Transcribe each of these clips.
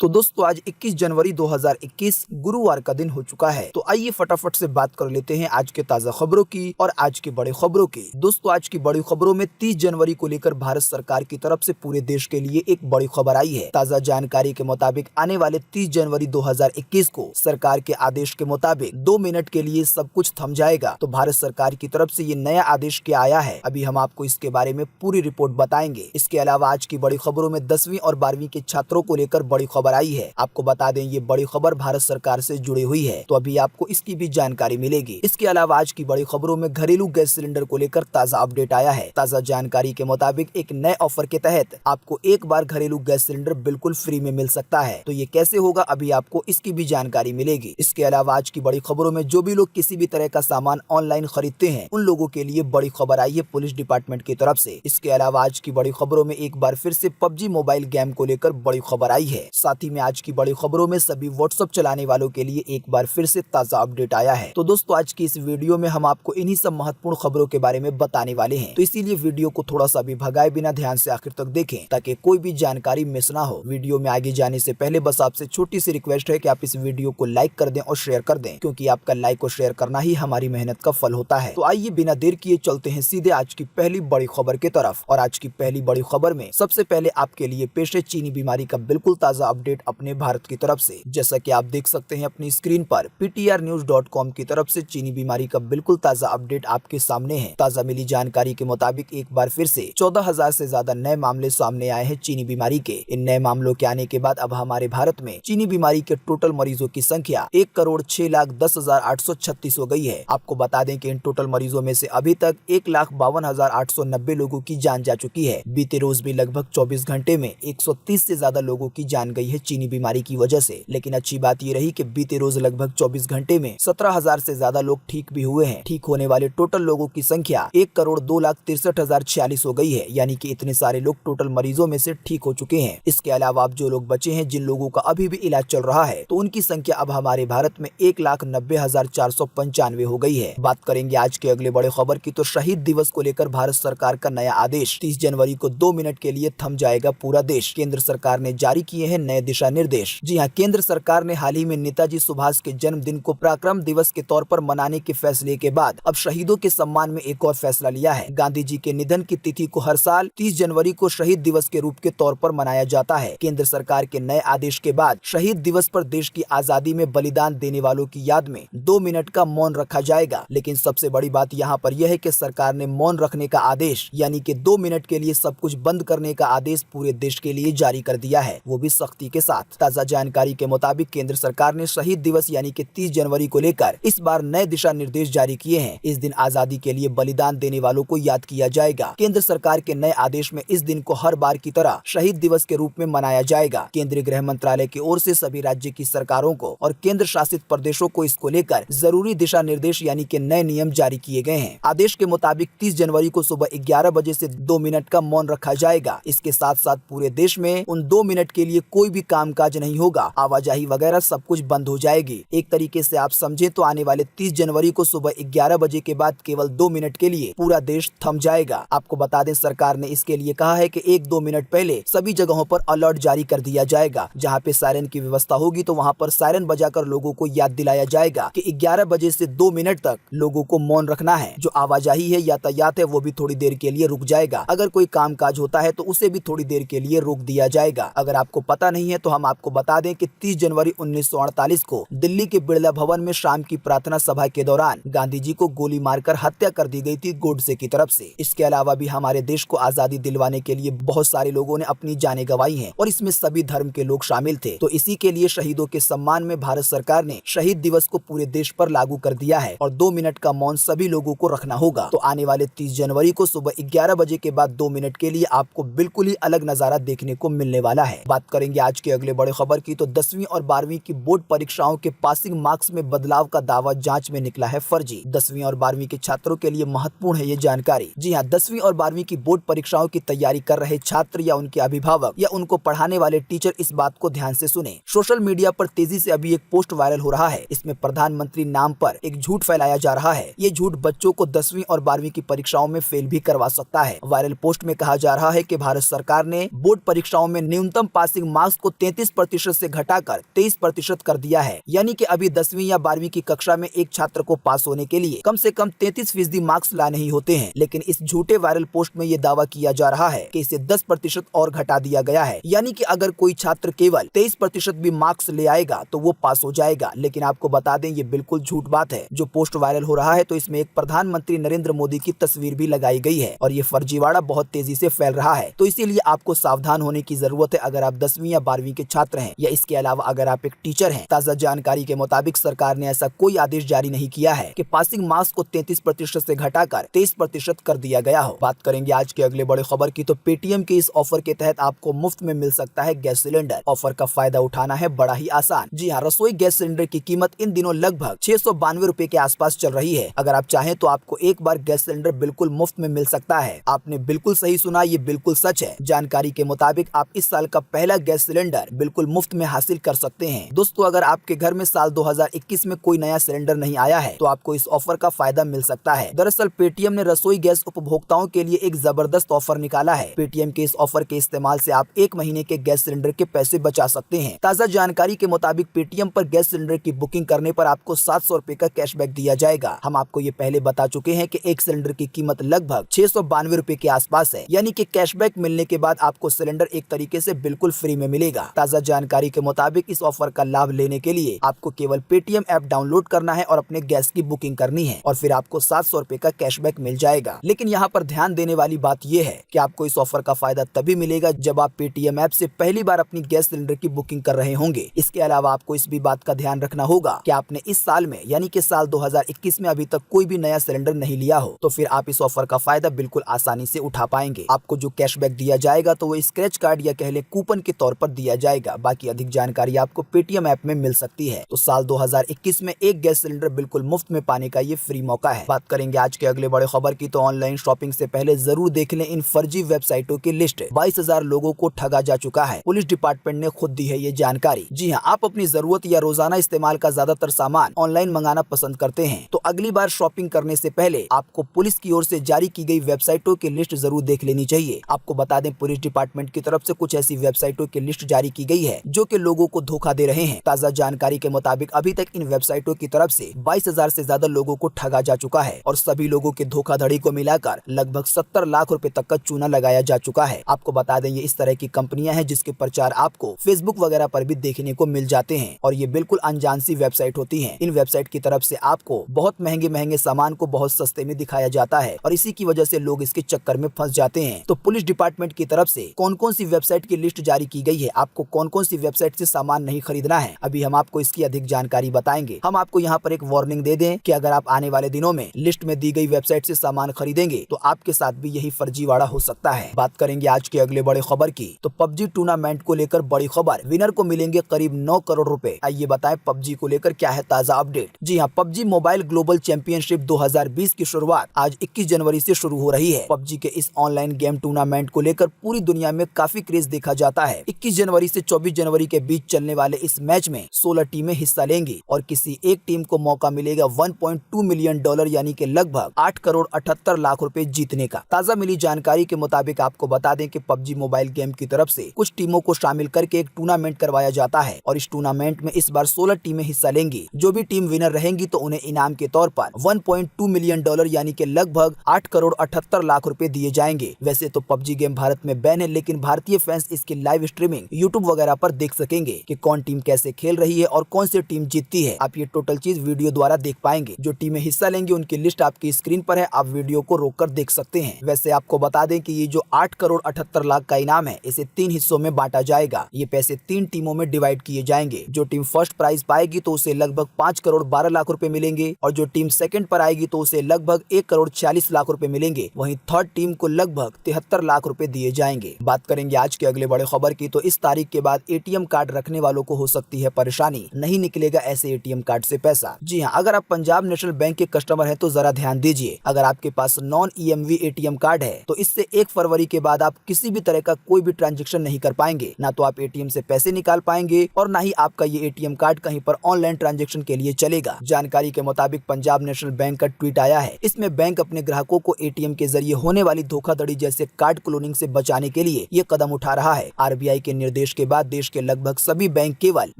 तो दोस्तों आज 21 जनवरी 2021 गुरुवार का दिन हो चुका है। तो आइए फटाफट से बात कर लेते हैं आज के ताजा खबरों की और आज की बड़ी खबरों की। दोस्तों आज की बड़ी खबरों में 30 जनवरी को लेकर भारत सरकार की तरफ से पूरे देश के लिए एक बड़ी खबर आई है। ताजा जानकारी के मुताबिक आने वाले 30 जनवरी 2021 को सरकार के आदेश के मुताबिक 2 मिनट के लिए सब कुछ थम जाएगा। तो भारत सरकार की तरफ से ये नया आदेश क्या आया है, अभी हम आपको इसके बारे में पूरी रिपोर्ट बताएंगे। इसके अलावा आज की बड़ी खबरों में 10वीं और 12वीं के छात्रों को लेकर बड़ी खबर आई है। आपको बता दें ये बड़ी खबर भारत सरकार से जुड़ी हुई है, तो अभी आपको इसकी भी जानकारी मिलेगी। इसके अलावा आज की बड़ी खबरों में घरेलू गैस सिलेंडर को लेकर ताजा अपडेट आया है। ताजा जानकारी के मुताबिक एक नए ऑफर के तहत आपको एक बार घरेलू गैस सिलेंडर बिल्कुल फ्री में मिल सकता है। तो ये कैसे होगा, अभी आपको इसकी भी जानकारी मिलेगी। इसके अलावा आज की बड़ी खबरों में जो भी लोग किसी भी तरह का सामान ऑनलाइन खरीदते हैं उन लोगों के लिए बड़ी खबर आई है पुलिस डिपार्टमेंट की तरफ से। इसके अलावा आज की बड़ी खबरों में एक बार फिर से पबजी मोबाइल गेम को लेकर बड़ी खबर आई है। साथ ही में आज की बड़ी खबरों में सभी व्हाट्सएप चलाने वालों के लिए एक बार फिर से ताजा अपडेट आया है। तो दोस्तों आज की इस वीडियो में हम आपको इन्हीं सब महत्वपूर्ण खबरों के बारे में बताने वाले हैं, तो इसीलिए वीडियो को थोड़ा सा भी भगाए बिना ध्यान से आखिर तक देखें ताकि कोई भी जानकारी मिस ना हो। वीडियो में आगे जाने से पहले बस आपसे छोटी सी रिक्वेस्ट है कि आप इस वीडियो को लाइक कर दें और शेयर कर दें, क्योंकि आपका लाइक और शेयर करना ही हमारी मेहनत का फल होता है। तो आइए बिना देर किए चलते हैं सीधे आज की पहली बड़ी खबर की तरफ। और आज की पहली बड़ी खबर में सबसे पहले आपके लिए पेश है चीनी बीमारी का बिल्कुल ताजा अपडेट अपने भारत की तरफ से। जैसा कि आप देख सकते हैं अपनी स्क्रीन पर ptrnews.com की तरफ से चीनी बीमारी का बिल्कुल ताजा अपडेट आपके सामने है। ताजा मिली जानकारी के मुताबिक एक बार फिर से 14,000 से ज्यादा नए मामले सामने आए हैं चीनी बीमारी के। इन नए मामलों के आने के बाद अब हमारे भारत में चीनी बीमारी के टोटल मरीजों की संख्या 1,06,10,836 हो गई है। आपको बता दें कि इन टोटल मरीजों में से अभी तक 1,52,890 लोगों की जान जा चुकी है। बीते रोज भी लगभग 24 घंटे में 130 से ज्यादा लोगों की जान गई है चीनी बीमारी की वजह से। लेकिन अच्छी बात ये रही कि बीते रोज लगभग 24 घंटे में 17,000 से ज्यादा लोग ठीक भी हुए हैं। ठीक होने वाले टोटल लोगों की संख्या 1,02,63,046 हो गई है, यानी कि इतने सारे लोग टोटल मरीजों में से ठीक हो चुके हैं। इसके अलावा अब जो लोग बचे हैं, जिन लोगों का अभी भी इलाज चल रहा है, तो उनकी संख्या अब हमारे भारत में 1,90,495 हो गई है। बात करेंगे आज के अगले बड़े खबर की, तो शहीद दिवस को लेकर भारत सरकार का नया आदेश। 30 जनवरी को 2 मिनट के लिए थम जाएगा पूरा देश। केंद्र सरकार ने जारी किए हैं नए दिशा निर्देश। जी हाँ, केंद्र सरकार ने हाल ही में नेताजी सुभाष के जन्मदिन को पराक्रम दिवस के तौर पर मनाने के फैसले के बाद अब शहीदों के सम्मान में एक और फैसला लिया है। गांधी जी के निधन की तिथि को हर साल 30 जनवरी को शहीद दिवस के रूप के तौर पर मनाया जाता है। केंद्र सरकार के नए आदेश के बाद शहीद दिवस पर देश की आजादी में बलिदान देने वालों की याद में 2 मिनट का मौन रखा जाएगा। लेकिन सबसे बड़ी बात यहाँ पर यह है कि सरकार ने मौन रखने का आदेश, यानी कि 2 मिनट के लिए सब कुछ बंद करने का आदेश पूरे देश के लिए जारी कर दिया है, वो भी सख्ती के साथ। ताजा जानकारी के मुताबिक केंद्र सरकार ने शहीद दिवस यानी कि 30 जनवरी को लेकर इस बार नए दिशा निर्देश जारी किए हैं। इस दिन आजादी के लिए बलिदान देने वालों को याद किया जाएगा। केंद्र सरकार के नए आदेश में इस दिन को हर बार की तरह शहीद दिवस के रूप में मनाया जाएगा। केंद्रीय गृह मंत्रालय की ओर से सभी राज्य की सरकारों को और केंद्र शासित प्रदेशों को इसको लेकर जरूरी दिशा निर्देश यानी कि नए नियम जारी किए गए हैं। आदेश के मुताबिक 30 जनवरी को सुबह 11 बजे से 2 मिनट का मौन रखा जाएगा। इसके साथ साथ पूरे देश में उन 2 मिनट के लिए कोई भी कामकाज नहीं होगा, आवाजाही वगैरह सब कुछ बंद हो जाएगी। एक तरीके से आप समझे तो आने वाले 30 जनवरी को सुबह 11 बजे के बाद केवल 2 मिनट के लिए पूरा देश थम जाएगा। आपको बता दें सरकार ने इसके लिए कहा है कि 1-2 मिनट पहले सभी जगहों पर अलर्ट जारी कर दिया जाएगा। जहां पे सायरन की व्यवस्था होगी तो वहां पर सायरन बजाकर लोगों को याद दिलाया जाएगा कि 11 बजे से 2 मिनट तक लोगों को मौन रखना है। जो आवाजाही है, यातायात है, वो भी थोड़ी देर के लिए रुक जाएगा। अगर कोई कामकाज होता है तो उसे भी थोड़ी देर के लिए रोक दिया जाएगा। अगर आपको पता नहीं है तो हम आपको बता दें कि 30 जनवरी 1948 को दिल्ली के बिरला भवन में शाम की प्रार्थना सभा के दौरान गांधी जी को गोली मारकर हत्या कर दी गई थी गोडसे की तरफ से। इसके अलावा भी हमारे देश को आजादी दिलवाने के लिए बहुत सारे लोगों ने अपनी जानें गंवाई हैं और इसमें सभी धर्म के लोग शामिल थे। तो इसी के लिए शहीदों के सम्मान में भारत सरकार ने शहीद दिवस को पूरे देश पर लागू कर दिया है और 2 मिनट का मौन सभी लोगों को रखना होगा। तो आने वाले 30 जनवरी को सुबह 11 बजे के बाद 2 मिनट के लिए आपको बिल्कुल ही अलग नजारा देखने को मिलने वाला है। बात करेंगे आज के अगले बड़े खबर की, तो 10वीं और 12वीं की बोर्ड परीक्षाओं के पासिंग मार्क्स में बदलाव का दावा जांच में निकला है फर्जी। 10वीं और 12वीं के छात्रों के लिए महत्वपूर्ण है ये जानकारी। जी हाँ, 10वीं और 12वीं की बोर्ड परीक्षाओं की तैयारी कर रहे छात्र या उनके अभिभावक या उनको पढ़ाने वाले टीचर इस बात को ध्यान से सुने। सोशल मीडिया पर तेजी से अभी एक पोस्ट वायरल हो रहा है। इसमें प्रधानमंत्री नाम पर एक झूठ फैलाया जा रहा है। ये झूठ बच्चों को 10वीं और 12वीं की परीक्षाओं में फेल भी करवा सकता है। वायरल पोस्ट में कहा जा रहा है कि भारत सरकार ने बोर्ड परीक्षाओं में न्यूनतम पासिंग मार्क्स को को 33% से घटाकर 23% कर दिया है। यानी कि अभी 10वीं या 12वीं की कक्षा में एक छात्र को पास होने के लिए कम से कम 33% मार्क्स लाने ही होते हैं। लेकिन इस झूठे वायरल पोस्ट में ये दावा किया जा रहा है कि इसे 10% और घटा दिया गया है। यानी कि अगर कोई छात्र केवल 23% भी मार्क्स ले आएगा तो वो पास हो जाएगा। लेकिन आपको बता दें ये बिल्कुल झूठ बात है। जो पोस्ट वायरल हो रहा है तो इसमें एक प्रधानमंत्री नरेंद्र मोदी की तस्वीर भी लगाई गई है और ये फर्जीवाड़ा बहुत तेजी से फैल रहा है। तो इसीलिए आपको सावधान होने की जरूरत है अगर आप 10वीं या 12वीं के छात्र हैं या इसके अलावा अगर आप एक टीचर हैं। ताजा जानकारी के मुताबिक सरकार ने ऐसा कोई आदेश जारी नहीं किया है कि पासिंग मार्क्स को 33% से घटाकर 23% कर दिया गया हो। बात करेंगे आज के अगले बड़े खबर की तो पेटीएम के इस ऑफर के तहत आपको मुफ्त में मिल सकता है गैस सिलेंडर। ऑफर का फायदा उठाना है बड़ा ही आसान। जी हाँ, रसोई गैस सिलेंडर की कीमत इन दिनों लगभग 692 रुपए के आसपास चल रही है। अगर आप चाहें तो आपको एक बार गैस सिलेंडर बिल्कुल मुफ्त में मिल सकता है। आपने बिल्कुल सही सुना, ये बिल्कुल सच है। जानकारी के मुताबिक आप इस साल का पहला गैस सिलेंडर बिल्कुल मुफ्त में हासिल कर सकते हैं। दोस्तों, अगर आपके घर में साल 2021 में कोई नया सिलेंडर नहीं आया है तो आपको इस ऑफर का फायदा मिल सकता है। दरअसल पेटीएम ने रसोई गैस उपभोक्ताओं के लिए एक जबरदस्त ऑफर निकाला है। पेटीएम के इस ऑफर के इस्तेमाल से आप 1 महीने के गैस सिलेंडर के पैसे बचा सकते हैं। ताजा जानकारी के मुताबिक पेटीएम पर गैस सिलेंडर की बुकिंग करने पर आपको 700 रुपए का कैशबैक दिया जाएगा। हम आपको ये पहले बता चुके हैं कि एक सिलेंडर की कीमत लगभग 692 रुपए के आसपास है। यानी कि कैशबैक मिलने के बाद आपको सिलेंडर एक तरीके से बिल्कुल फ्री में मिलेगा। ताजा जानकारी के मुताबिक इस ऑफर का लाभ लेने के लिए आपको केवल पेटीएम ऐप डाउनलोड करना है और अपने गैस की बुकिंग करनी है और फिर आपको 700 रुपए का कैशबैक मिल जाएगा। लेकिन यहाँ पर ध्यान देने वाली बात यह है कि आपको इस ऑफर का फायदा तभी मिलेगा जब आप पेटीएम ऐप से पहली बार अपनी गैस सिलेंडर की बुकिंग कर रहे होंगे। इसके अलावा आपको इस भी बात का ध्यान रखना होगा कि आपने इस साल में यानी कि साल 2021 में अभी तक कोई भी नया सिलेंडर नहीं लिया हो तो फिर आप इस ऑफर का फायदा बिल्कुल आसानी से उठा पाएंगे। आपको जो कैशबैक दिया जाएगा तो वो स्क्रैच कार्ड या कह लें कूपन के तौर पर दिया जाएगा। बाकी अधिक जानकारी आपको पेटीएम ऐप में मिल सकती है। तो साल 2021 में एक गैस सिलेंडर बिल्कुल मुफ्त में पाने का ये फ्री मौका है। बात करेंगे आज के अगले बड़े खबर की तो ऑनलाइन शॉपिंग से पहले जरूर देख लें इन फर्जी वेबसाइटों की लिस्ट। 22,000 लोगों को ठगा जा चुका है। पुलिस डिपार्टमेंट ने खुद दी है ये जानकारी। जी हाँ, आप अपनी जरूरत या रोजाना इस्तेमाल का ज्यादातर सामान ऑनलाइन मंगाना पसंद करते हैं तो अगली बार शॉपिंग करने से पहले आपको पुलिस की ओर से जारी की गई वेबसाइटों की लिस्ट जरूर देख लेनी चाहिए। आपको बता दें पुलिस डिपार्टमेंट की तरफ से कुछ ऐसी वेबसाइटों की लिस्ट जारी की गई है जो कि लोगों को धोखा दे रहे हैं। ताजा जानकारी के मुताबिक अभी तक इन वेबसाइटों की तरफ से 22,000 से ज्यादा लोगों को ठगा जा चुका है और सभी लोगों की धोखाधड़ी को मिलाकर लगभग 70 लाख रुपए तक का चूना लगाया जा चुका है। आपको बता दें ये इस तरह की कंपनियां हैं जिसके प्रचार आपको फेसबुक वगैरह पर भी देखने को मिल जाते हैं और ये बिल्कुल अनजान सी वेबसाइट होती है। इन वेबसाइट की तरफ से आपको बहुत महंगे सामान को बहुत सस्ते में दिखाया जाता है और इसी की वजह से लोग इसके चक्कर में फंस जाते हैं। तो पुलिस डिपार्टमेंट की तरफ से कौन कौन सी वेबसाइट की लिस्ट जारी की गई है, आपको कौन कौन सी वेबसाइट से सामान नहीं खरीदना है, अभी हम आपको इसकी अधिक जानकारी बताएंगे। हम आपको यहाँ पर एक वार्निंग दे दें कि अगर आप आने वाले दिनों में लिस्ट में दी गई वेबसाइट से सामान खरीदेंगे तो आपके साथ भी यही फर्जीवाड़ा हो सकता है। बात करेंगे आज के अगले बड़े खबर की तो पबजी टूर्नामेंट को लेकर बड़ी खबर, विनर को मिलेंगे करीब 9 करोड़ रुपए। आइए बताएं पबजी को लेकर क्या है ताजा अपडेट। जी हाँ, पबजी मोबाइल ग्लोबल चैंपियनशिप 2020 की शुरुआत आज 21 जनवरी से शुरू हो रही है। पबजी के इस ऑनलाइन गेम टूर्नामेंट को लेकर पूरी दुनिया में काफी क्रेज देखा जाता है। 21 जनवरी से 24 जनवरी के बीच चलने वाले इस मैच में 16 टीमें हिस्सा लेंगी और किसी एक टीम को मौका मिलेगा $1.2 मिलियन यानी कि लगभग 8 करोड़ 78 लाख रुपए जीतने का। ताजा मिली जानकारी के मुताबिक आपको बता दें कि पबजी मोबाइल गेम की तरफ से कुछ टीमों को शामिल करके एक टूर्नामेंट करवाया जाता है और इस टूर्नामेंट में इस बार 16 टीमें हिस्सा लेंगी। जो भी टीम विनर रहेंगी तो उन्हें इनाम के तौर पर $1.2 मिलियन यानी कि लगभग 8 करोड़ 78 लाख रुपए दिए जाएंगे। वैसे तो पबजी गेम भारत में बैन है लेकिन भारतीय फैंस इसकी लाइव स्ट्रीमिंग यूट्यूब वगैरह पर देख सकेंगे कि कौन टीम कैसे खेल रही है और कौन सी टीम जीतती है। आप ये टोटल चीज वीडियो द्वारा देख पाएंगे। जो टीमें हिस्सा लेंगी उनकी लिस्ट आपकी स्क्रीन पर है, आप वीडियो को रोककर देख सकते हैं। वैसे आपको बता दें कि ये जो 8 करोड़ 78 लाख का इनाम है इसे 3 हिस्सों में बांटा जाएगा। ये पैसे 3 टीमों में डिवाइड किए जाएंगे। जो टीम फर्स्ट प्राइज पाएगी तो उसे लगभग 5 करोड़ 12 लाख रुपए मिलेंगे और जो टीम सेकंड पर आएगी तो उसे लगभग 1 करोड़ 40 लाख रुपए मिलेंगे। वहीं थर्ड टीम को लगभग 73 लाख रुपए दिए जाएंगे। बात करेंगे आज के अगले बड़े खबर की तो इस तारीख के बाद एटीएम कार्ड रखने वालों को हो सकती है परेशानी, नहीं निकलेगा ऐसे एटीएम कार्ड से पैसा। जी हाँ, अगर आप पंजाब नेशनल बैंक के कस्टमर हैं तो जरा ध्यान दीजिए। अगर आपके पास नॉन ईएमवी एटीएम कार्ड है तो इससे 1 फरवरी के बाद आप किसी भी तरह का कोई भी ट्रांजैक्शन नहीं कर पाएंगे। ना तो आप एटीएम से पैसे निकाल पाएंगे और ना ही आपका ये एटीएम कार्ड कहीं पर ऑनलाइन ट्रांजैक्शन के लिए चलेगा। जानकारी के मुताबिक पंजाब नेशनल बैंक का ट्वीट आया है। इसमें बैंक अपने ग्राहकों को एटीएम के जरिए होने वाली धोखाधड़ी जैसे कार्ड क्लोनिंग से बचाने के लिए ये कदम उठा रहा है। आरबीआई के निर्देश देश के बाद देश के लगभग सभी बैंक केवल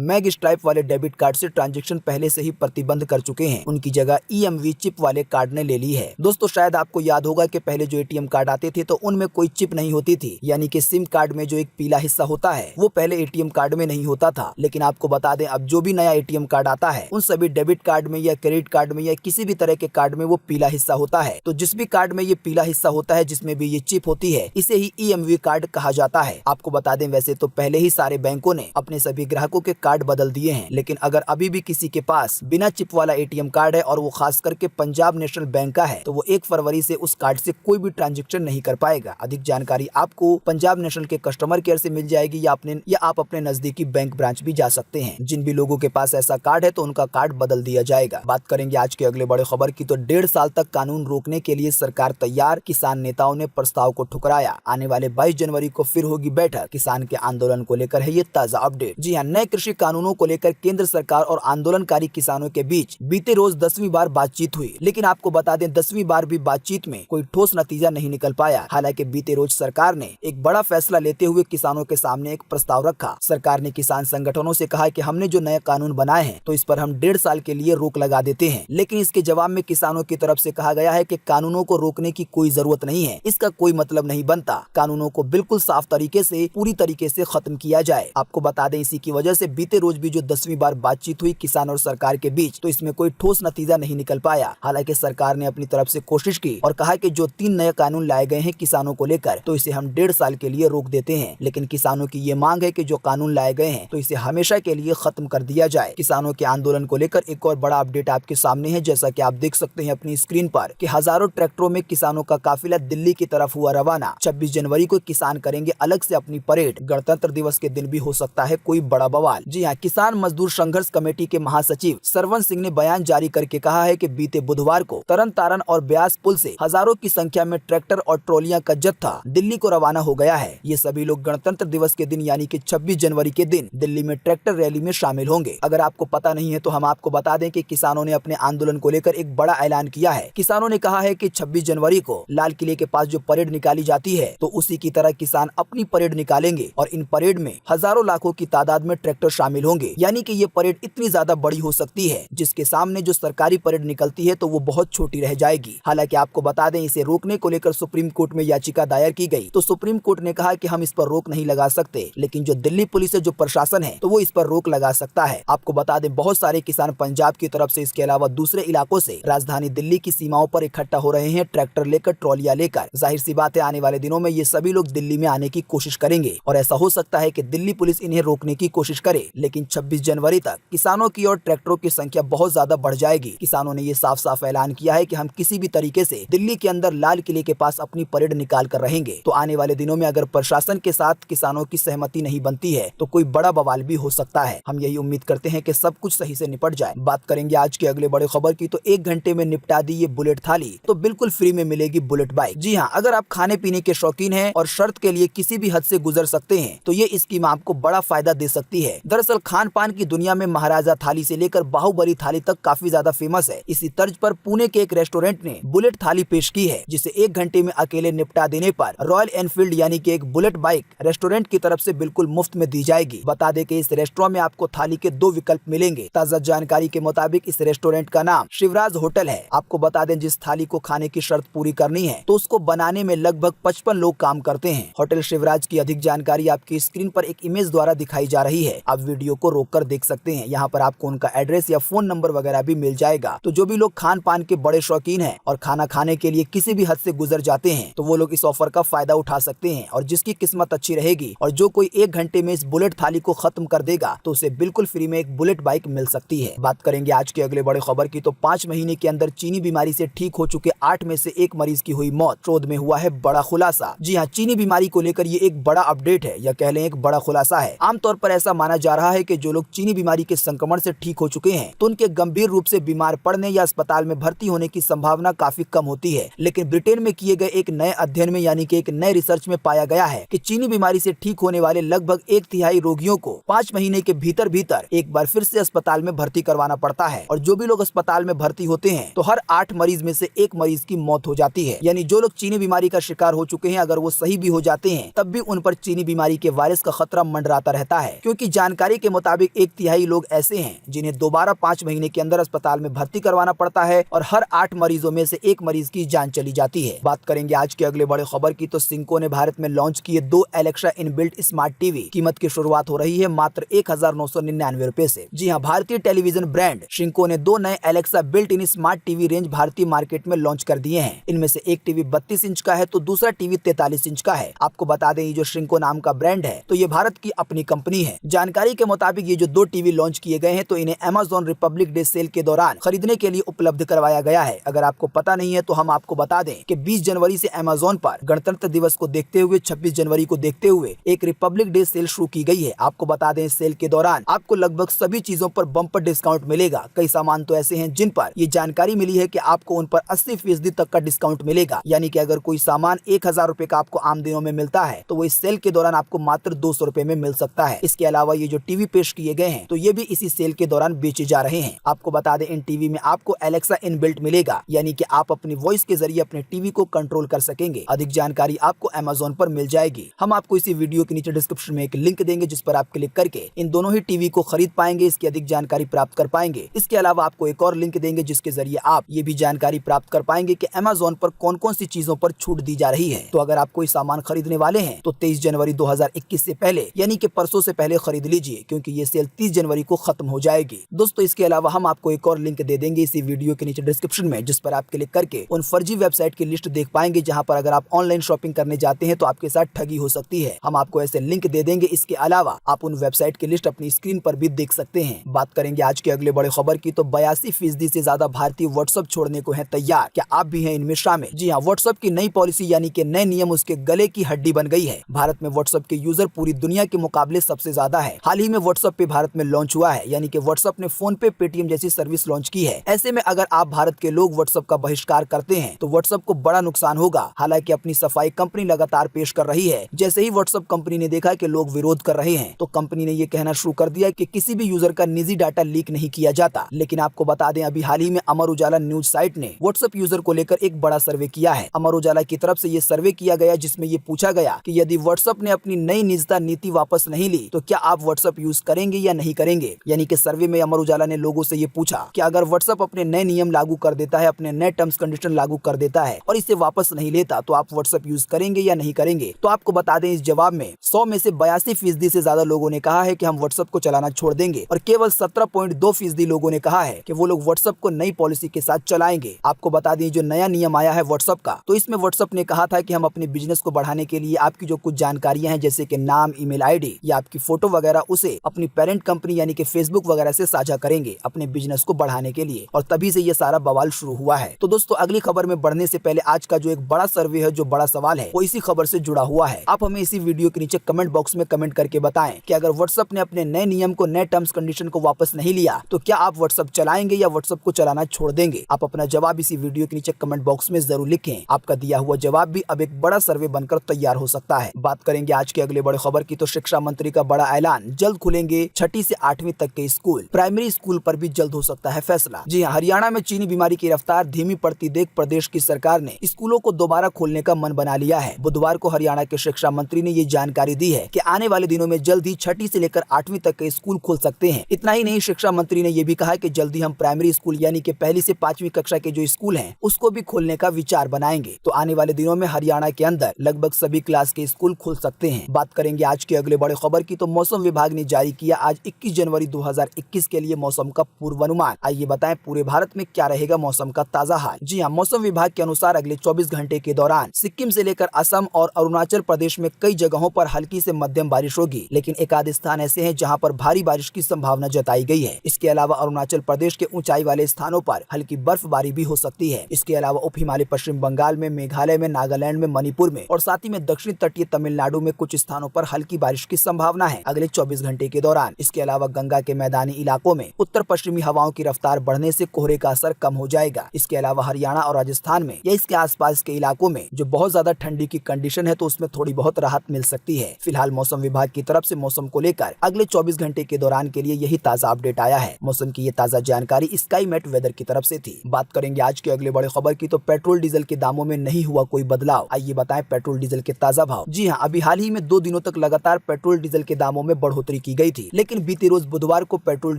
मैग स्ट्राइप वाले डेबिट कार्ड से ट्रांजैक्शन पहले से ही प्रतिबंध कर चुके हैं। उनकी जगह EMV चिप वाले कार्ड ने ले ली है। दोस्तों, शायद आपको याद होगा कि पहले जो ATM कार्ड आते थे तो उनमें कोई चिप नहीं होती थी, यानी कि सिम कार्ड में जो एक पीला हिस्सा होता है वो पहले ATM कार्ड में नहीं होता था। लेकिन आपको बता दें, अब जो भी नया ATM कार्ड आता है उन सभी डेबिट कार्ड में या क्रेडिट कार्ड में या किसी भी तरह के कार्ड में वो पीला हिस्सा होता है। तो जिस भी कार्ड में ये पीला हिस्सा होता है जिसमें भी ये चिप होती है, इसे ही EMV कार्ड कहा जाता है। आपको बता दें, वैसे तो पहले ही सारे बैंकों ने अपने सभी ग्राहकों के कार्ड बदल दिए हैं, लेकिन अगर अभी भी किसी के पास बिना चिप वाला ATM कार्ड है और वो खास करके पंजाब नेशनल बैंक का है, तो वो 1 फरवरी से उस कार्ड से कोई भी ट्रांजैक्शन नहीं कर पाएगा। अधिक जानकारी आपको पंजाब नेशनल के कस्टमर केयर से मिल जाएगी या आप अपने नजदीकी बैंक ब्रांच भी जा सकते हैं। जिन भी लोगों के पास ऐसा कार्ड है तो उनका कार्ड बदल दिया जाएगा। बात करेंगे आज के अगले बड़े खबर की, तो 1.5 साल तक कानून रोकने के लिए सरकार तैयार, किसान नेताओं ने प्रस्ताव को ठुकराया। आने वाले 22 जनवरी को फिर होगी बैठक, किसान के आंदोलन को लेकर है ये ताजा अपडेट। जी हां, नए कृषि कानूनों को लेकर केंद्र सरकार और आंदोलनकारी किसानों के बीच बीते रोज 10वीं बार बातचीत हुई, लेकिन आपको बता दें 10वीं बार भी बातचीत में कोई ठोस नतीजा नहीं निकल पाया। हालांकि बीते रोज सरकार ने एक बड़ा फैसला लेते हुए किसानों के सामने एक प्रस्ताव रखा। सरकार ने किसान संगठनों से कहा कि हमने जो नए कानून बनाए हैं तो इस पर हम 1.5 साल के लिए रोक लगा देते हैं, लेकिन इसके जवाब में किसानों की तरफ से कहा गया है कि कानूनों को रोकने की कोई जरूरत नहीं है, इसका कोई मतलब नहीं बनता। कानूनों को बिल्कुल साफ तरीके से, पूरी तरीके से खत्म किया जाए। आपको बता दें, इसी की वजह से बीते रोज भी जो 10वीं बार बातचीत हुई किसान और सरकार के बीच, तो इसमें कोई ठोस नतीजा नहीं निकल पाया। हालांकि सरकार ने अपनी तरफ से कोशिश की और कहा कि जो 3 नए कानून लाए गए हैं किसानों को लेकर, तो इसे हम 1.5 साल के लिए रोक देते हैं। लेकिन किसानों की ये मांग है कि जो कानून लाए गए हैं तो इसे हमेशा के लिए खत्म कर दिया जाए। किसानों के आंदोलन को लेकर एक और बड़ा अपडेट आपके सामने है। जैसा कि आप देख सकते हैं अपनी स्क्रीन पर कि हजारों ट्रैक्टरों में किसानों का काफिला दिल्ली की तरफ हुआ रवाना। 26 जनवरी को किसान करेंगे अलग से अपनी परेड। गणतंत्र दिवस के दिन भी हो सकता है कोई बड़ा बवाल। जी हाँ, किसान मजदूर संघर्ष कमेटी के महासचिव सरवन सिंह ने बयान जारी करके कहा है कि बीते बुधवार को तरन तारण और ब्यास पुल से हजारों की संख्या में ट्रैक्टर और ट्रॉलियां का जत्था दिल्ली को रवाना हो गया है। ये सभी लोग गणतंत्र दिवस के दिन यानी कि 26 जनवरी के दिन दिल्ली में ट्रैक्टर रैली में शामिल होंगे। अगर आपको पता नहीं है तो हम आपको बता दें कि किसानों ने अपने आंदोलन को लेकर एक बड़ा ऐलान किया है। किसानों ने कहा है कि 26 जनवरी को लाल किले के पास जो परेड निकाली जाती है तो उसी की तरह किसान अपनी परेड निकालेंगे और इन परेड में हजारों लाखों की तादाद में ट्रैक्टर शामिल होंगे। यानी कि ये परेड इतनी ज्यादा बड़ी हो सकती है जिसके सामने जो सरकारी परेड निकलती है तो वो बहुत छोटी रह जाएगी। हालांकि आपको बता दें, इसे रोकने को लेकर सुप्रीम कोर्ट में याचिका दायर की गई तो सुप्रीम कोर्ट ने कहा कि हम इस पर रोक नहीं लगा सकते, लेकिन जो दिल्ली पुलिस है, जो प्रशासन है, तो वो इस पर रोक लगा सकता है। आपको बता दें, बहुत सारे किसान पंजाब की तरफ से, इसके अलावा दूसरे इलाकों से राजधानी दिल्ली की सीमाओं पर इकट्ठा हो रहे हैं, ट्रैक्टर लेकर, ट्रॉलियां लेकर। जाहिर सी बात है, आने वाले दिनों में ये सभी लोग दिल्ली में आने की कोशिश करेंगे और ऐसा हो सकता है कि दिल्ली पुलिस इन्हें रोकने की कोशिश करे, लेकिन 26 जनवरी तक किसानों की और ट्रैक्टरों की संख्या बहुत ज्यादा बढ़ जाएगी। किसानों ने ये साफ साफ ऐलान किया है कि हम किसी भी तरीके से दिल्ली के अंदर लाल किले के पास अपनी परेड निकाल कर रहेंगे। तो आने वाले दिनों में अगर प्रशासन के साथ किसानों की सहमति नहीं बनती है तो कोई बड़ा बवाल भी हो सकता है। हम यही उम्मीद करते हैं कि सब कुछ सही से निपट जाए। बात करेंगे आज के अगले बड़े खबर की, तो 1 घंटे में निपटा दी ये बुलेट थाली, तो बिल्कुल फ्री में मिलेगी बुलेट बाइक। जी हाँ, अगर आप खाने पीने के शौकीन हैं और शर्त के लिए किसी भी हद से गुजर सकते हैं तो ये स्कीम आपको बड़ा फायदा दे सकती है। दरअसल खान पान की दुनिया में महाराजा थाली से लेकर बाहुबली थाली तक काफी ज्यादा फेमस है। इसी तर्ज पर पुणे के एक रेस्टोरेंट ने बुलेट थाली पेश की है, जिसे 1 घंटे में अकेले निपटा देने पर रॉयल एनफील्ड यानी कि एक बुलेट बाइक रेस्टोरेंट की तरफ से बिल्कुल मुफ्त में दी जाएगी। बता दें कि इस रेस्टोरेंट में आपको थाली के 2 विकल्प मिलेंगे। ताजा जानकारी के मुताबिक इस रेस्टोरेंट का नाम शिवराज होटल है। आपको बता दें, जिस थाली को खाने की शर्त पूरी करनी है तो उसको बनाने में लगभग 55 लोग काम करते हैं। होटल शिवराज की अधिक जानकारी आपकी स्क्रीन पर एक इमेज द्वारा दिखाई जा रही है। आप वीडियो को रोककर देख सकते हैं। यहाँ पर आपको उनका एड्रेस या फोन नंबर वगैरह भी मिल जाएगा। तो जो भी लोग खान पान के बड़े शौकीन हैं और खाना खाने के लिए किसी भी हद से गुजर जाते हैं तो वो लोग इस ऑफर का फायदा उठा सकते हैं। और जिसकी किस्मत अच्छी रहेगी और जो कोई 1 घंटे में इस बुलेट थाली को खत्म कर देगा तो उसे बिल्कुल फ्री में एक बुलेट बाइक मिल सकती है। बात करेंगे आज के अगले बड़े खबर की, तो 5 महीने के अंदर चीनी बीमारी से ठीक हो चुके 8 में से 1 मरीज की हुई मौत। शोध में हुआ है बड़ा खुलासा। जी हाँ, चीनी बीमारी को लेकर ये एक बड़ा अपडेट है या कह लें एक बड़ा खुलासा है। आमतौर पर ऐसा माना जा रहा है कि जो लोग चीनी बीमारी के संक्रमण से ठीक हो चुके हैं तो उनके गंभीर रूप से बीमार पड़ने या अस्पताल में भर्ती होने की संभावना काफी कम होती है। लेकिन ब्रिटेन में किए गए एक नए अध्ययन में यानी कि एक नए रिसर्च में पाया गया है कि चीनी बीमारी से ठीक होने वाले लगभग 1/3 रोगियों को 5 महीने के भीतर एक बार फिर से अस्पताल में भर्ती करवाना पड़ता है। और जो भी लोग अस्पताल में भर्ती होते हैं तो हर 8 मरीज में से 1 मरीज की मौत हो जाती है। यानी जो लोग चीनी बीमारी का शिकार हो चुके हैं, अगर वो सही भी हो जाते हैं तब भी उन पर चीनी बीमारी के वायरस का खतरा मंडराता रहता है, क्योंकि जानकारी के मुताबिक 1/3 लोग ऐसे हैं जिन्हें दोबारा 5 महीने के अंदर अस्पताल में भर्ती करवाना पड़ता है और हर 8 मरीजों में से 1 मरीज की जान चली जाती है। बात करेंगे आज के अगले बड़े खबर की, तो सिंको ने भारत में लॉन्च किए 2 एलेक्सा इनबिल्ट स्मार्ट टीवी। कीमत की शुरुआत हो रही है मात्र 1999 रुपए से। जी हाँ, भारतीय टेलीविजन ब्रांड सिंको ने 2 नए Alexa built in smart TV range भारतीय मार्केट में लॉन्च कर दिए हैं। इनमें से एक टीवी 32 इंच का है तो दूसरा टीवी 43 इंच का है। आपको बता दें, ये जो सिंको नाम का ब्रांड है तो ये भारत की अपनी कंपनी है। जानकारी के मुताबिक ये जो 2 टीवी लॉन्च किए गए हैं तो इन्हें अमेज़न रिपब्लिक डे सेल के दौरान खरीदने के लिए उपलब्ध करवाया गया है। अगर आपको पता नहीं है तो हम आपको बता दें कि 20 जनवरी से अमेज़न पर गणतंत्र दिवस को देखते हुए 26 जनवरी को देखते हुए एक रिपब्लिक डे सेल शुरू की गई है। आपको बता दें, इस सेल के दौरान आपको लगभग सभी चीजों पर बम्पर डिस्काउंट मिलेगा। कई सामान तो ऐसे हैं जिन पर ये जानकारी मिली है कि आपको उन पर 80% तक का डिस्काउंट मिलेगा। यानी कि अगर कोई सामान 1000 रुपए का आपको आम दिनों में मिलता है तो वो इस सेल के दौरान आपको मात्र 200 रुपए में मिल सकता है। इसके अलावा ये जो टीवी पेश किए गए हैं तो ये भी इसी सेल के दौरान बेचे जा रहे हैं। आपको बता दें, इन टीवी में आपको एलेक्सा इनबिल्ट मिलेगा, यानी कि आप अपनी वॉइस के जरिए अपने टीवी को कंट्रोल कर सकेंगे। अधिक जानकारी आपको अमेज़न पर मिल जाएगी। हम आपको इसी वीडियो के नीचे डिस्क्रिप्शन में एक लिंक देंगे जिस पर आप क्लिक करके इन दोनों ही टीवी को खरीद पाएंगे, इसकी अधिक जानकारी प्राप्त कर पाएंगे। इसके अलावा आपको एक और लिंक देंगे जिसके जरिए आप ये भी जानकारी प्राप्त कर पाएंगे कि अमेज़न पर कौन कौन सी चीजों पर छूट दी जा रही है। तो अगर आप कोई सामान खरीदने वाले हैं तो 23 जनवरी 2021 से पहले यानी कि परसों से पहले खरीद लीजिए, क्योंकि ये सेल 30 जनवरी को खत्म हो जाएगी। दोस्तों, इसके अलावा हम आपको एक और लिंक दे देंगे इसी वीडियो के नीचे डिस्क्रिप्शन में, जिस पर आप क्लिक करके उन फर्जी वेबसाइट की लिस्ट देख पाएंगे जहां पर अगर आप ऑनलाइन शॉपिंग करने जाते हैं तो आपके साथ ठगी हो सकती है। हम आपको ऐसे लिंक दे देंगे। इसके अलावा आप उन वेबसाइट की लिस्ट अपनी स्क्रीन पर भी देख सकते हैं। बात करेंगे आज के अगले बड़े खबर की, तो 82% से ज्यादा भारतीय व्हाट्सएप छोड़ने को है तैयार। क्या आप भी हैं इनमें शामिल? जी हाँ, व्हाट्सएप की नई पॉलिसी यानी कि नए नियम उसके गले की हड्डी बन गई है। भारत में व्हाट्सएप के यूजर पूरी दुनिया के मुकाबले सबसे ज्यादा है। हाल ही में व्हाट्सएप पे भारत में लॉन्च हुआ है, यानी कि व्हाट्सएप ने फोन पे, पेटीएम जैसी सर्विस लॉन्च की है। ऐसे में अगर आप भारत के लोग व्हाट्सएप का बहिष्कार करते हैं तो व्हाट्सएप को बड़ा नुकसान होगा। हालांकि अपनी सफाई कंपनी लगातार पेश कर रही है। जैसे ही व्हाट्सएप कंपनी ने देखा कि लोग विरोध कर रहे हैं तो कंपनी ने ये कहना शुरू कर दिया कि किसी भी यूजर का निजी डाटा लीक नहीं किया जाता। लेकिन आपको बता दें, अभी हाल ही में अमर उजाला न्यूज साइट ने व्हाट्सएप यूजर को लेकर एक बड़ा सर्वे किया है। अमर उजाला की तरफ से ये सर्वे किया गया जिसमें ये पूछा गया कि यदि व्हाट्सएप ने अपनी नई निजता नीति वापस नहीं ली तो क्या आप व्हाट्सएप यूज करेंगे या नहीं करेंगे। यानी कि सर्वे में अमर उजाला ने लोगों से ये पूछा कि अगर व्हाट्सएप अपने नए नियम लागू कर देता है, अपने नए टर्म्स कंडीशन लागू कर देता है और इसे वापस नहीं लेता तो आप व्हाट्सएप यूज करेंगे या नहीं करेंगे। तो आपको बता दें, इस जवाब में 100 में से 82% से ज्यादा लोगों ने कहा है कि हम व्हाट्सएप को चलाना छोड़ देंगे और केवल 17.2% लोगों ने कहा है कि वो लोग व्हाट्सएप को नई पॉलिसी के साथ चलाएंगे। आपको बता दें, जो नया नियम आया है व्हाट्सएप का, तो इसमें व्हाट्सएप ने कहा था कि हम अपने बिजनेस को बढ़ाने के लिए आपकी जो कुछ जानकारियां हैं जैसे कि नाम, ईमेल आईडी या आपकी फोटो वगैरह, उसे अपनी पेरेंट कंपनी यानी कि फेसबुक वगैरह से साझा करेंगे अपने बिजनेस को बढ़ाने के लिए। और तभी से ये सारा बवाल शुरू हुआ है। तो दोस्तों, अगली खबर में बढ़ने से पहले आज का जो एक बड़ा सर्वे है, जो बड़ा सवाल है, वो इसी खबर से जुड़ा हुआ है। आप हमें इसी वीडियो के नीचे कमेंट बॉक्स में कमेंट करके बताएं कि अगर व्हाट्सएप ने अपने नए नियम को, नए टर्म्स कंडीशन को वापस नहीं लिया तो क्या आप व्हाट्सएप चलाएंगे या व्हाट्सएप को चलाना छोड़ देंगे। आप अपना जवाब इसी वीडियो के नीचे कमेंट बॉक्स में जरूर लिखें। आपका दिया हुआ जवाब भी अब एक बड़ा सर्वे बनकर तैयार हो सकता है। बात करेंगे आज के अगले बड़े खबर की, तो शिक्षा मंत्री का बड़ा ऐलान, जल्द खुलेंगे 6ठी से 8वीं तक के स्कूल। प्राइमरी स्कूल पर भी जल्द हो सकता है फैसला। जी हाँ, हरियाणा में चीनी बीमारी की रफ्तार धीमी पड़ती देख प्रदेश की सरकार ने स्कूलों को दोबारा खोलने का मन बना लिया है। बुधवार को हरियाणा के शिक्षा मंत्री ने ये जानकारी दी है कि आने वाले दिनों में जल्द ही 6ठी से लेकर 8वीं तक के स्कूल खोल सकते हैं। इतना ही नहीं, शिक्षा मंत्री ने ये भी कहा कि जल्दी हम प्राइमरी स्कूल यानी कि 1ली से 5वीं कक्षा के जो स्कूल हैं उसको भी खोलने का विचार बनाएंगे। तो आने वाले दिनों में हरियाणा के अंदर लगभग सभी क्लास के स्कूल खुल सकते हैं। बात करेंगे आज के अगले बड़े खबर की, तो मौसम विभाग ने जारी किया आज 21 जनवरी 2021 के लिए मौसम का पूर्वानुमान। आइए बताएं पूरे भारत में क्या रहेगा मौसम का ताजा हाल। जी हाँ, मौसम विभाग के अनुसार अगले 24 घंटे के दौरान सिक्किम से लेकर असम और अरुणाचल प्रदेश में कई जगहों पर हल्की से मध्यम बारिश होगी, लेकिन एक आध स्थान ऐसे हैं जहां पर भारी बारिश की संभावना जताई गई है। इसके अलावा अरुणाचल प्रदेश के ऊंचाई वाले स्थानों पर हल्की बर्फबारी भी हो सकती है। इसके अलावा उप हिमालय पश्चिम बंगाल में, मेघालय में, नागालैंड में, मणिपुर में और साथ ही में दक्षिण तटीय तमिलनाडु में कुछ स्थानों पर हल्की बारिश की संभावना है अगले 24 घंटे के दौरान। इसके अलावा गंगा के मैदानी इलाकों में उत्तर पश्चिमी हवाओं की रफ्तार बढ़ने से कोहरे का असर कम हो जाएगा। इसके अलावा हरियाणा और राजस्थान में या इसके आसपास के इलाकों में जो बहुत ज्यादा ठंडी की कंडीशन है तो उसमें थोड़ी बहुत राहत मिल सकती है। फिलहाल मौसम विभाग की तरफ से मौसम को लेकर अगले 24 घंटे के दौरान के लिए यही ताजा अपडेट आया है। मौसम की ये ताजा जानकारी स्काईमेट वेदर की तरफ से थी। बात करेंगे आज के अगले बड़े खबर की, तो पेट्रोल डीजल के दामों में नहीं हुआ कोई बदलाव। आइए बताएं पेट्रोल डीजल के ताजा भाव। जी हाँ, अभी हाल ही में 2 दिनों तक लगातार पेट्रोल डीजल के दामों में बढ़ोतरी की गई थी, लेकिन बीते रोज बुधवार को पेट्रोल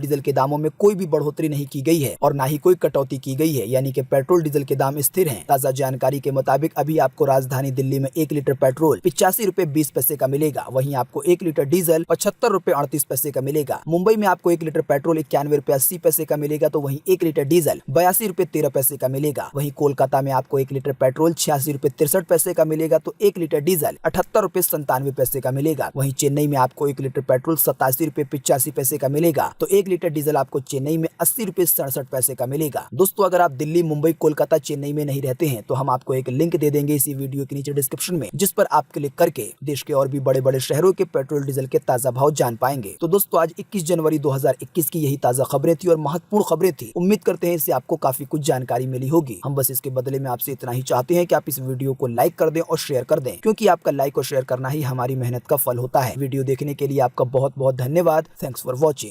डीजल के दामों में कोई भी बढ़ोतरी नहीं की गई है और न ही कोई कटौती की गई है, यानी कि पेट्रोल डीजल के दाम स्थिर हैं। ताजा जानकारी के मुताबिक अभी आपको राजधानी दिल्ली में 1 लीटर पेट्रोल 85 रुपए 20 पैसे का मिलेगा, वहीं आपको 1 लीटर डीजल 75 रुपए 38 पैसे का मिलेगा। मुंबई में आपको 1 लीटर पेट्रोल 91 रुपए 80 पैसे का मिलेगा, तो वहीं 1 लीटर डीजल 82 रुपए 13 पैसे का मिलेगा। वहीं कोलकाता में आपको 1 लीटर पेट्रोल 86 रुपए 63 पैसे का मिलेगा, तो 1 लीटर डीजल 78 रुपए 97 पैसे का मिलेगा। वहीं चेन्नई में आपको 1 लीटर पेट्रोल 87 रुपए 85 पैसे का मिलेगा, तो 1 लीटर डीजल आपको चेन्नई में 80 रुपए 67 पैसे का मिलेगा। दोस्तों, अगर आप दिल्ली, मुंबई, कोलकाता, चेन्नई में नहीं रहते हैं तो हम आपको एक लिंक दे देंगे इसी वीडियो के नीचे डिस्क्रिप्शन में, जिस पर आप क्लिक करके देश के और भी बड़े बड़े शहरों के पेट्रोल डीजल के ताजा भाव जान पाएंगे। तो दोस्तों, आज 21 जनवरी 2021 की यही ताजा खबरें थी और महत्वपूर्ण खबरें थी। उम्मीद करते हैं इससे आपको काफी कुछ जानकारी मिली होगी। हम बस इसके बदले में आपसे इतना ही चाहते हैं कि आप इस वीडियो को लाइक कर दें और शेयर कर दें, क्योंकि आपका लाइक और शेयर करना ही हमारी मेहनत का फल होता है। वीडियो देखने के लिए आपका बहुत बहुत धन्यवाद। Thanks for watching.